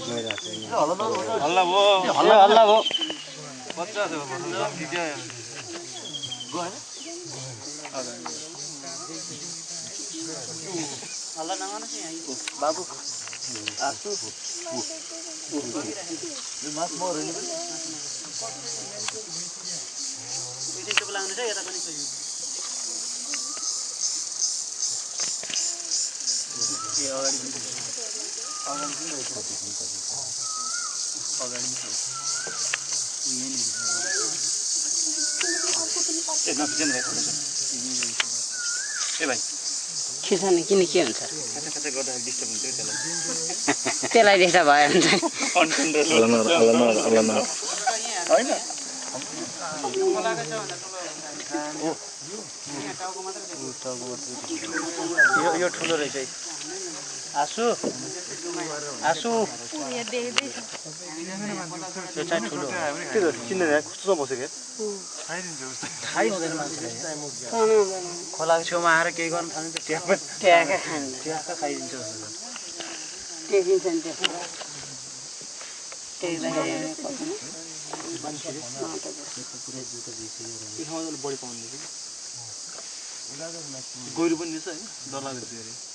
हल्ला भयो बच्चा छ के क्या हल्ला नमार्नु यहाँ बाबु आसु मास मर्यो नि पनि चुप लाग्नु छ यता पनि यो अगाडि खिच्न किन के हुन्छ त्यसलाई देख्दा भयो होइन यो ठुलो रहेछ आसु आसु यो चाहिँ ठुलो के चिन्दैन कस्तो बसेको खाइदिन्छ खोलाको छेउमा आएर केही गर्नु थाल्नु त ट्याक्कै खाइदिन्छ बढी पाउने गोरु पनि दिन्छ होइन डर लाग्दैछ